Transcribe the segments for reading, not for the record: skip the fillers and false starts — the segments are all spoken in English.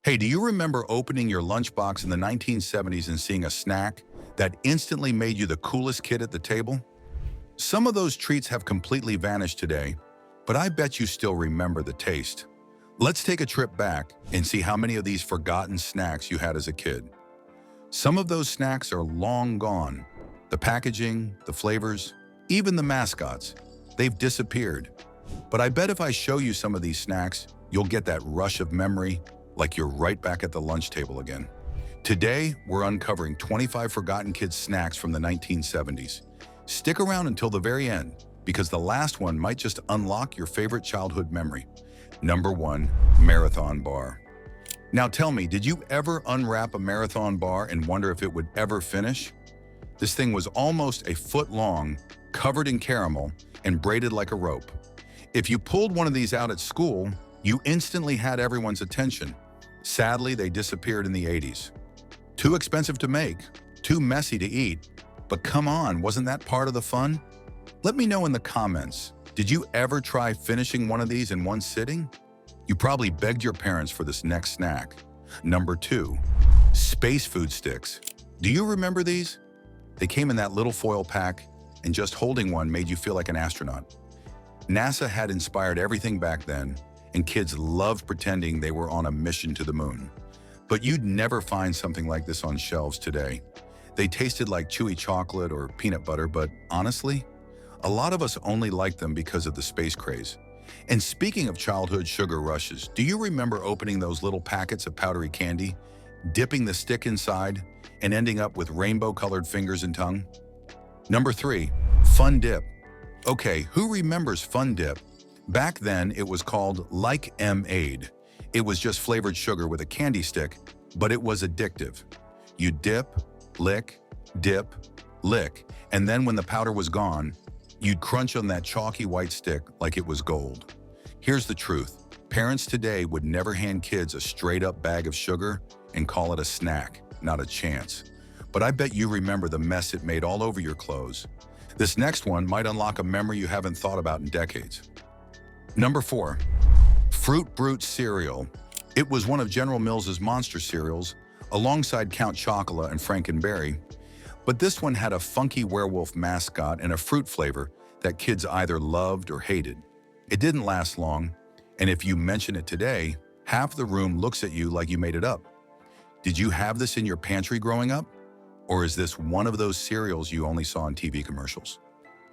Hey, do you remember opening your lunchbox in the 1970s and seeing a snack that instantly made you the coolest kid at the table? Some of those treats have completely vanished today, but I bet you still remember the taste. Let's take a trip back and see how many of these forgotten snacks you had as a kid. Some of those snacks are long gone. The packaging, the flavors, even the mascots, they've disappeared. But I bet if I show you some of these snacks, you'll get that rush of memory like you're right back at the lunch table again. Today, we're uncovering 25 forgotten kids' snacks from the 1970s. Stick around until the very end, because the last one might just unlock your favorite childhood memory. Number 1, Marathon Bar. Now tell me, did you ever unwrap a Marathon Bar and wonder if it would ever finish? This thing was almost a foot long, covered in caramel, and braided like a rope. If you pulled one of these out at school, you instantly had everyone's attention. Sadly, they disappeared in the 80s. Too expensive to make, too messy to eat. But come on, wasn't that part of the fun? Let me know in the comments, did you ever try finishing one of these in one sitting? You probably begged your parents for this next snack. Number 2, Space Food Sticks. Do you remember these? They came in that little foil pack, and just holding one made you feel like an astronaut. NASA had inspired everything back then, and kids loved pretending they were on a mission to the moon. But you'd never find something like this on shelves today. They tasted like chewy chocolate or peanut butter, but honestly, a lot of us only liked them because of the space craze. And speaking of childhood sugar rushes, do you remember opening those little packets of powdery candy, dipping the stick inside, and ending up with rainbow-colored fingers and tongue? Number 3, Fun Dip. Okay, who remembers Fun Dip? Back then, it was called Like M-Aid. It was just flavored sugar with a candy stick, but it was addictive. You dip, lick, and then when the powder was gone, you'd crunch on that chalky white stick like it was gold. Here's the truth. Parents today would never hand kids a straight-up bag of sugar and call it a snack, not a chance. But I bet you remember the mess it made all over your clothes. This next one might unlock a memory you haven't thought about in decades. Number 4, Fruit Brute cereal. It was one of General Mills' monster cereals, alongside Count Chocula and Frankenberry. But this one had a funky werewolf mascot and a fruit flavor that kids either loved or hated. It didn't last long, and if you mention it today, half the room looks at you like you made it up. Did you have this in your pantry growing up? Or is this one of those cereals you only saw in TV commercials?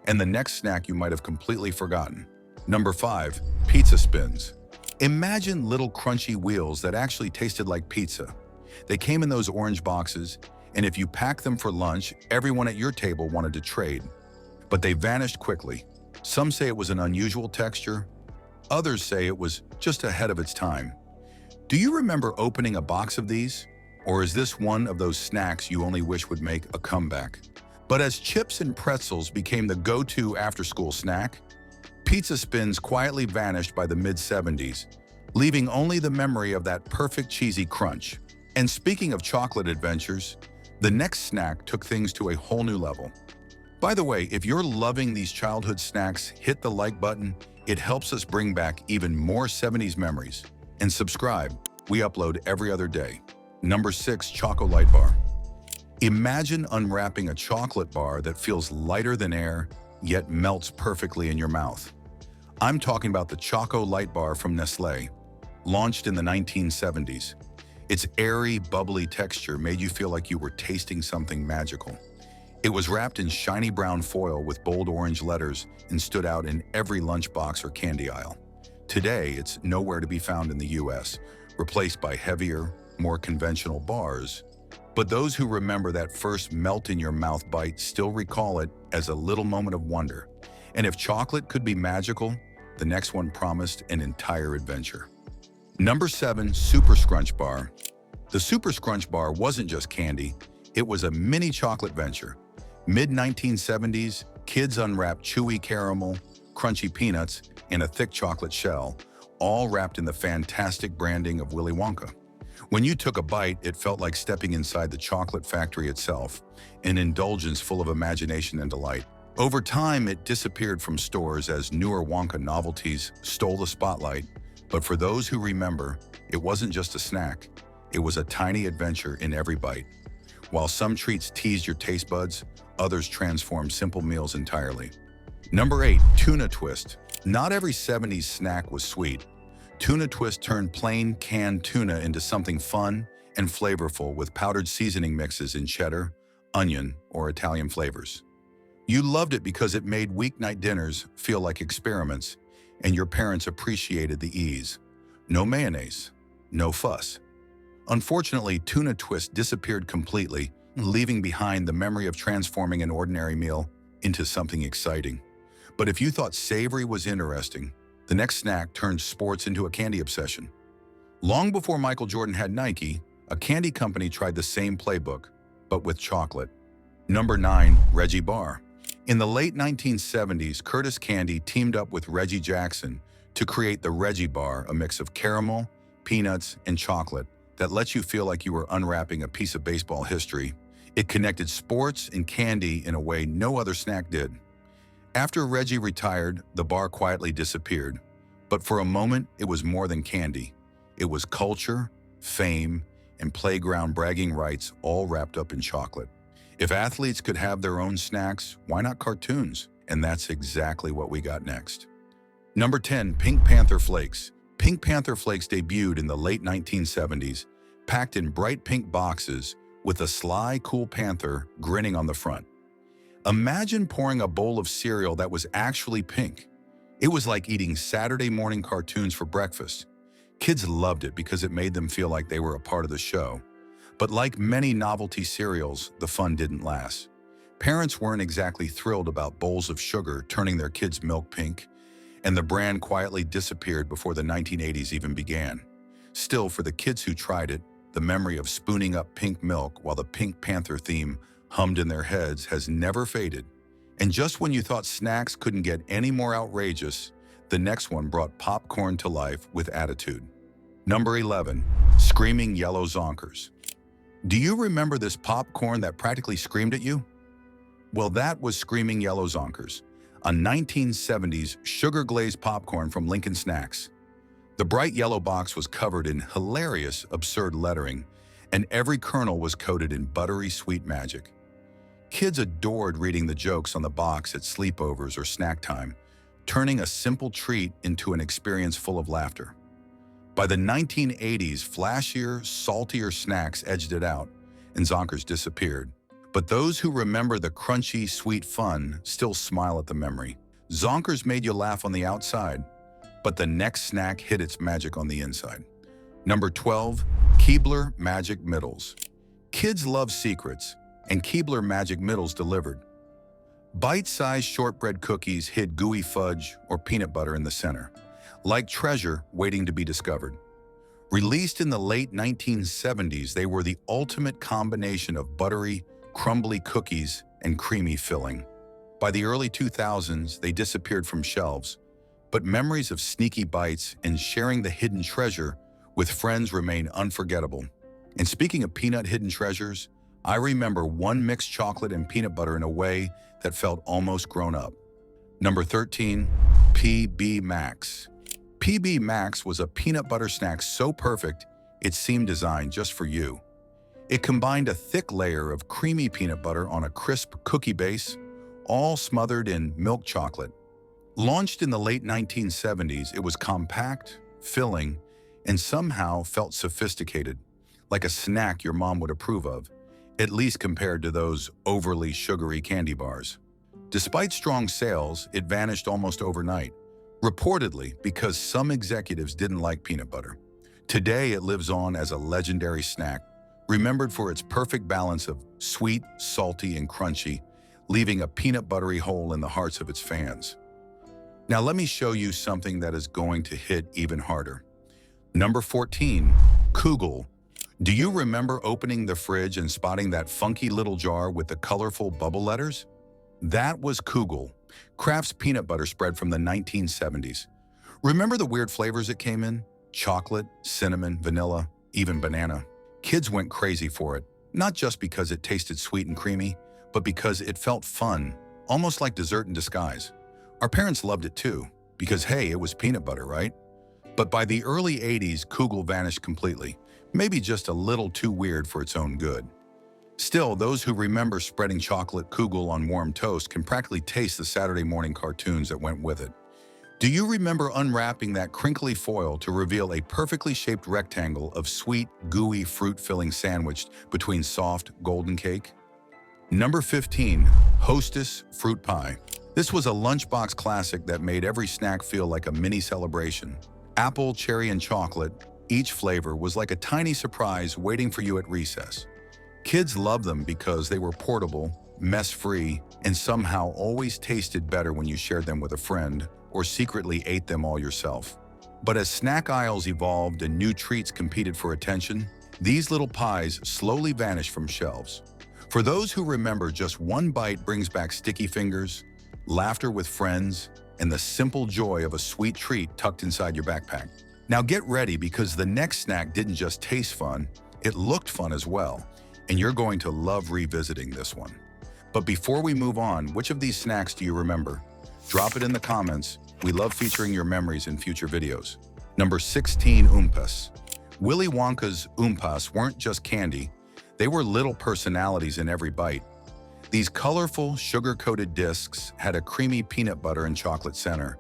And the next snack you might have completely forgotten. Number 5, Pizza Spins. Imagine little crunchy wheels that actually tasted like pizza. They came in those orange boxes, and if you packed them for lunch, everyone at your table wanted to trade. But they vanished quickly. Some say it was an unusual texture. Others say it was just ahead of its time. Do you remember opening a box of these? Or is this one of those snacks you only wish would make a comeback? But as chips and pretzels became the go-to after-school snack, Pizza Spins quietly vanished by the mid-70s, leaving only the memory of that perfect cheesy crunch. And speaking of chocolate adventures, the next snack took things to a whole new level. By the way, if you're loving these childhood snacks, hit the like button. It helps us bring back even more 70s memories. And subscribe. We upload every other day. Number 6, Choco Light Bar. Imagine unwrapping a chocolate bar that feels lighter than air, yet melts perfectly in your mouth. I'm talking about the Choco Light Bar from Nestlé, launched in the 1970s. Its airy, bubbly texture made you feel like you were tasting something magical. It was wrapped in shiny brown foil with bold orange letters and stood out in every lunchbox or candy aisle. Today, it's nowhere to be found in the US, replaced by heavier, more conventional bars. But those who remember that first melt-in-your-mouth bite still recall it as a little moment of wonder. And if chocolate could be magical, the next one promised an entire adventure. Number 7, Super Scrunch Bar. The Super Scrunch Bar wasn't just candy, it was a mini chocolate venture. Mid-1970s, kids unwrapped chewy caramel, crunchy peanuts, and a thick chocolate shell, all wrapped in the fantastic branding of Willy Wonka. When you took a bite, it felt like stepping inside the chocolate factory itself, an indulgence full of imagination and delight. Over time, it disappeared from stores as newer Wonka novelties stole the spotlight, but for those who remember, it wasn't just a snack. It was a tiny adventure in every bite. While some treats teased your taste buds, others transformed simple meals entirely. Number 8, tuna twist. Not every 70s snack was sweet. Tuna twist turned plain canned tuna into something fun and flavorful with powdered seasoning mixes in cheddar, onion, or Italian flavors. You loved it because it made weeknight dinners feel like experiments, and your parents appreciated the ease. No mayonnaise, no fuss. Unfortunately, tuna twist disappeared completely, leaving behind the memory of transforming an ordinary meal into something exciting. But if you thought savory was interesting, the next snack turned sports into a candy obsession. Long before Michael Jordan had Nike, a candy company tried the same playbook, but with chocolate. Number 9, Reggie Bar. In the late 1970s, Curtis Candy teamed up with Reggie Jackson to create the Reggie Bar, a mix of caramel, peanuts, and chocolate that lets you feel like you were unwrapping a piece of baseball history. It connected sports and candy in a way no other snack did. After Reggie retired, the bar quietly disappeared. But for a moment, it was more than candy. It was culture, fame, and playground bragging rights all wrapped up in chocolate. If athletes could have their own snacks, why not cartoons? And that's exactly what we got next. Number 10, Pink Panther Flakes. Pink Panther Flakes debuted in the late 1970s, packed in bright pink boxes with a sly, cool panther grinning on the front. Imagine pouring a bowl of cereal that was actually pink. It was like eating Saturday morning cartoons for breakfast. Kids loved it because it made them feel like they were a part of the show. But like many novelty cereals, the fun didn't last. Parents weren't exactly thrilled about bowls of sugar turning their kids' milk pink, and the brand quietly disappeared before the 1980s even began. Still, for the kids who tried it, the memory of spooning up pink milk while the Pink Panther theme hummed in their heads has never faded. And just when you thought snacks couldn't get any more outrageous, the next one brought popcorn to life with attitude. Number 11, Screaming Yellow Zonkers. Do you remember this popcorn that practically screamed at you? Well, that was Screaming Yellow Zonkers, a 1970s sugar-glazed popcorn from Lincoln Snacks. The bright yellow box was covered in hilarious, absurd lettering, and every kernel was coated in buttery sweet magic. Kids adored reading the jokes on the box at sleepovers or snack time, turning a simple treat into an experience full of laughter. By the 1980s, flashier, saltier snacks edged it out, and Zonkers disappeared. But those who remember the crunchy, sweet fun still smile at the memory. Zonkers made you laugh on the outside, but the next snack hid its magic on the inside. Number 12, Keebler Magic Middles. Kids love secrets, and Keebler Magic Middles delivered. Bite-sized shortbread cookies hid gooey fudge or peanut butter in the center, like treasure waiting to be discovered. Released in the late 1970s, they were the ultimate combination of buttery, crumbly cookies and creamy filling. By the early 2000s, they disappeared from shelves, but memories of sneaky bites and sharing the hidden treasure with friends remain unforgettable. And speaking of peanut hidden treasures, I remember one mixed chocolate and peanut butter in a way that felt almost grown up. Number 13, PB Max. PB Max was a peanut butter snack so perfect, it seemed designed just for you. It combined a thick layer of creamy peanut butter on a crisp cookie base, all smothered in milk chocolate. Launched in the late 1970s, it was compact, filling, and somehow felt sophisticated, like a snack your mom would approve of, at least compared to those overly sugary candy bars. Despite strong sales, it vanished almost overnight, reportedly because some executives didn't like peanut butter. Today, it lives on as a legendary snack, remembered for its perfect balance of sweet, salty, and crunchy, leaving a peanut buttery hole in the hearts of its fans. Now let me show you something that is going to hit even harder. Number 14, Kugel. Do you remember opening the fridge and spotting that funky little jar with the colorful bubble letters? That was Kugel, Kraft's peanut butter spread from the 1970s. Remember the weird flavors it came in? Chocolate, cinnamon, vanilla, even banana. Kids went crazy for it, not just because it tasted sweet and creamy, but because it felt fun, almost like dessert in disguise. Our parents loved it too, because hey, it was peanut butter, right? But by the early 80s, Kugel vanished completely. maybe just a little too weird for its own good. Still, those who remember spreading chocolate kugel on warm toast can practically taste the Saturday morning cartoons that went with it. Do you remember unwrapping that crinkly foil to reveal a perfectly shaped rectangle of sweet, gooey fruit filling sandwiched between soft, golden cake? Number 15. Hostess Fruit Pie. This was a lunchbox classic that made every snack feel like a mini celebration. Apple, cherry, and chocolate, each flavor was like a tiny surprise waiting for you at recess. Kids loved them because they were portable, mess-free, and somehow always tasted better when you shared them with a friend or secretly ate them all yourself. But as snack aisles evolved and new treats competed for attention, these little pies slowly vanished from shelves. For those who remember, just one bite brings back sticky fingers, laughter with friends, and the simple joy of a sweet treat tucked inside your backpack. Now get ready, because the next snack didn't just taste fun, it looked fun as well, and you're going to love revisiting this one. But before we move on, which of these snacks do you remember? Drop it in the comments. We love featuring your memories in future videos. Number 16. Oompas. Willy Wonka's Oompas weren't just candy, they were little personalities in every bite. These colorful, sugar-coated discs had a creamy peanut butter and chocolate center,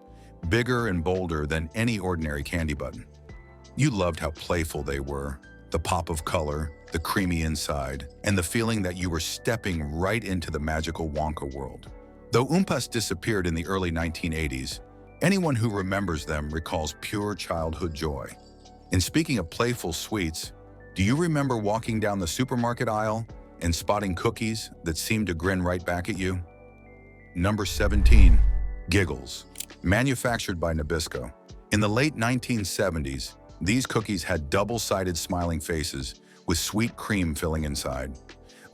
bigger and bolder than any ordinary candy button. You loved how playful they were, the pop of color, the creamy inside, and the feeling that you were stepping right into the magical Wonka world. Though Oompas disappeared in the early 1980s, anyone who remembers them recalls pure childhood joy. And speaking of playful sweets, do you remember walking down the supermarket aisle and spotting cookies that seemed to grin right back at you? Number 17. Giggles. Manufactured by Nabisco. In the late 1970s, these cookies had double-sided smiling faces with sweet cream filling inside.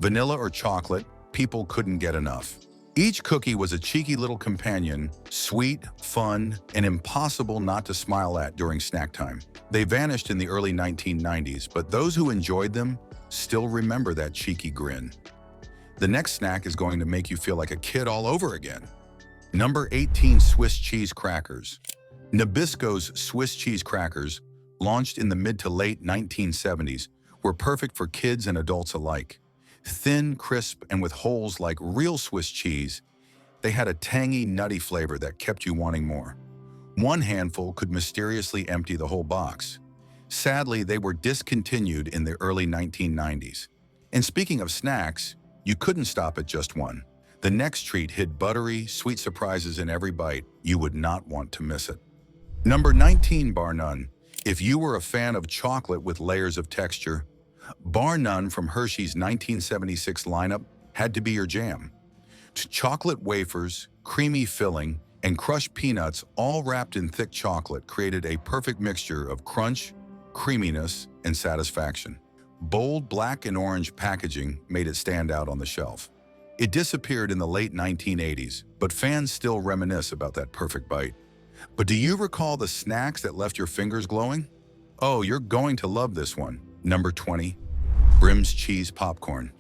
Vanilla or chocolate, people couldn't get enough. Each cookie was a cheeky little companion, sweet, fun, and impossible not to smile at during snack time. They vanished in the early 1990s, but those who enjoyed them still remember that cheeky grin. The next snack is going to make you feel like a kid all over again. Number 18. Swiss cheese crackers. Nabisco's Swiss cheese crackers, launched in the mid to late 1970s, were perfect for kids and adults alike. Thin, crisp, and with holes like real Swiss cheese, they had a tangy, nutty flavor that kept you wanting more. One handful could mysteriously empty the whole box. Sadly, they were discontinued in the early 1990s. And speaking of snacks, you couldn't stop at just one. The next treat hid buttery, sweet surprises in every bite. You would not want to miss it. Number 19. Bar none. If you were a fan of chocolate with layers of texture, Bar None from Hershey's 1976 lineup had to be your jam. Chocolate wafers, creamy filling, and crushed peanuts all wrapped in thick chocolate created a perfect mixture of crunch, creaminess, and satisfaction. Bold black and orange packaging made it stand out on the shelf. It disappeared in the late 1980s, but fans still reminisce about that perfect bite. But do you recall the snacks that left your fingers glowing? Oh, you're going to love this one. Number 20. Brim's Cheese Popcorn.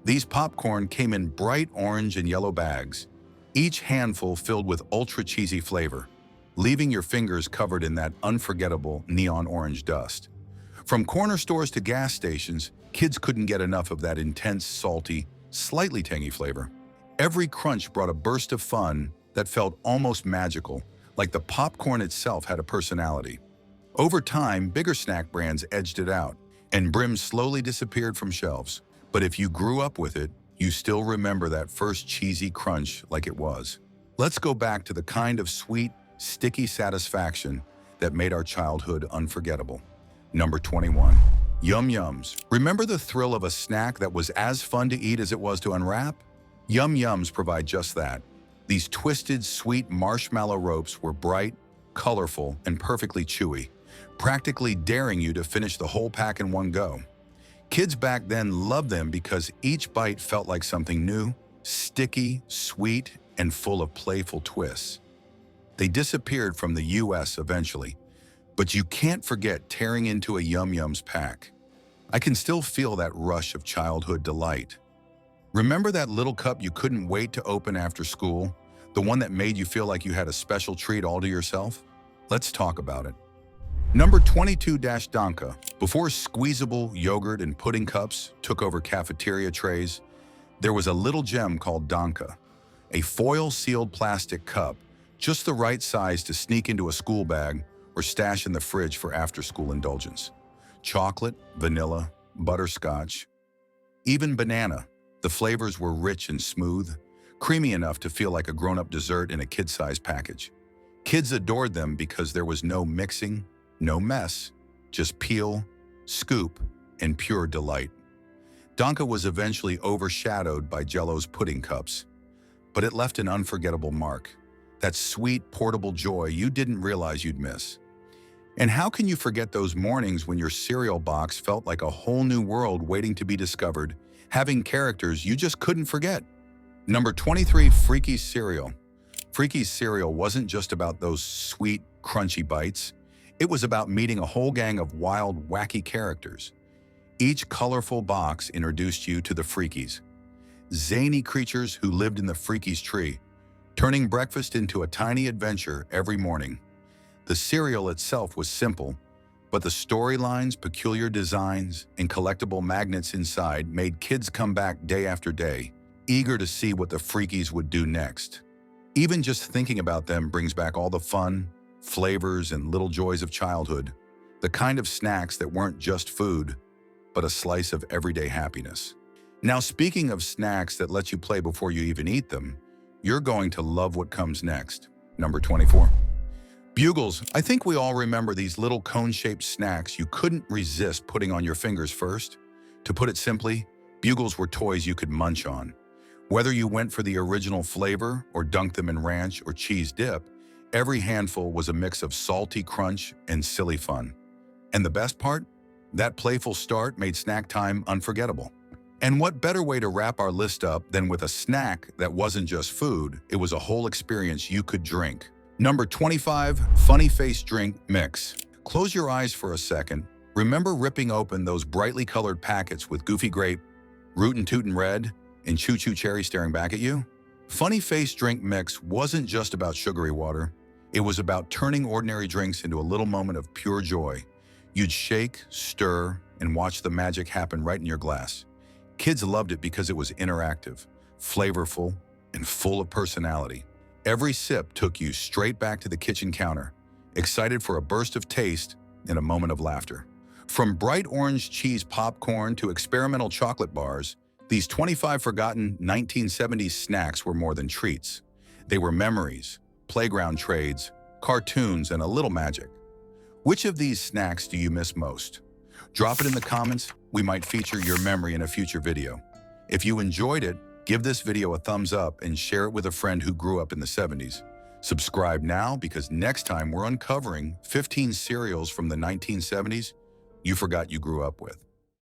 These popcorn came in bright orange and yellow bags, each handful filled with ultra-cheesy flavor, leaving your fingers covered in that unforgettable neon orange dust. From corner stores to gas stations, kids couldn't get enough of that intense, salty, slightly tangy flavor. Every crunch brought a burst of fun that felt almost magical, like the popcorn itself had a personality. Over time, bigger snack brands edged it out, and Brim slowly disappeared from shelves. But if you grew up with it, you still remember that first cheesy crunch like it was. Let's go back to the kind of sweet, sticky satisfaction that made our childhood unforgettable. Number 21. Yum Yums. Remember the thrill of a snack that was as fun to eat as it was to unwrap? Yum Yums provide just that. These twisted, sweet marshmallow ropes were bright, colorful, and perfectly chewy, practically daring you to finish the whole pack in one go. Kids back then loved them because each bite felt like something new, sticky, sweet, and full of playful twists. They disappeared from the US eventually, but you can't forget tearing into a Yum Yums pack. I can still feel that rush of childhood delight. Remember that little cup you couldn't wait to open after school? The one that made you feel like you had a special treat all to yourself? Let's talk about it. Number 22-Donka. Before squeezable yogurt and pudding cups took over cafeteria trays, there was a little gem called Donka, a foil-sealed plastic cup, just the right size to sneak into a school bag or stash in the fridge for after-school indulgence. Chocolate, vanilla, butterscotch, even banana. The flavors were rich and smooth, creamy enough to feel like a grown-up dessert in a kid-sized package. Kids adored them because there was no mixing, no mess, just peel, scoop, and pure delight. Donka was eventually overshadowed by Jell-O's pudding cups, but it left an unforgettable mark, that sweet, portable joy you didn't realize you'd miss. And how can you forget those mornings when your cereal box felt like a whole new world waiting to be discovered, having characters you just couldn't forget? Number 23, Freaky's cereal. Freaky's cereal wasn't just about those sweet, crunchy bites. It was about meeting a whole gang of wild, wacky characters. Each colorful box introduced you to the Freakies, zany creatures who lived in the Freakies tree, turning breakfast into a tiny adventure every morning. The cereal itself was simple, but the storylines, peculiar designs, and collectible magnets inside made kids come back day after day, eager to see what the Freakies would do next. Even just thinking about them brings back all the fun, flavors, and little joys of childhood, the kind of snacks that weren't just food, but a slice of everyday happiness. Now, speaking of snacks that let you play before you even eat them, you're going to love what comes next. Number 24. Bugles. I think we all remember these little cone-shaped snacks you couldn't resist putting on your fingers first. To put it simply, Bugles were toys you could munch on. Whether you went for the original flavor or dunked them in ranch or cheese dip, every handful was a mix of salty crunch and silly fun. And the best part? That playful start made snack time unforgettable. And what better way to wrap our list up than with a snack that wasn't just food, it was a whole experience you could drink. Number 25, Funny Face Drink Mix. Close your eyes for a second. Remember ripping open those brightly colored packets with Goofy Grape, Rootin' Tootin' Red, and Choo Choo Cherry staring back at you? Funny Face Drink Mix wasn't just about sugary water. It was about turning ordinary drinks into a little moment of pure joy. You'd shake, stir, and watch the magic happen right in your glass. Kids loved it because it was interactive, flavorful, and full of personality. Every sip took you straight back to the kitchen counter, excited for a burst of taste and a moment of laughter. From bright orange cheese popcorn to experimental chocolate bars, these 25 forgotten 1970s snacks were more than treats. They were memories, playground trades, cartoons, and a little magic. Which of these snacks do you miss most? Drop it in the comments. We might feature your memory in a future video. If you enjoyed it, give this video a thumbs up and share it with a friend who grew up in the 70s. Subscribe now because next time we're uncovering 15 cereals from the 1970s you forgot you grew up with.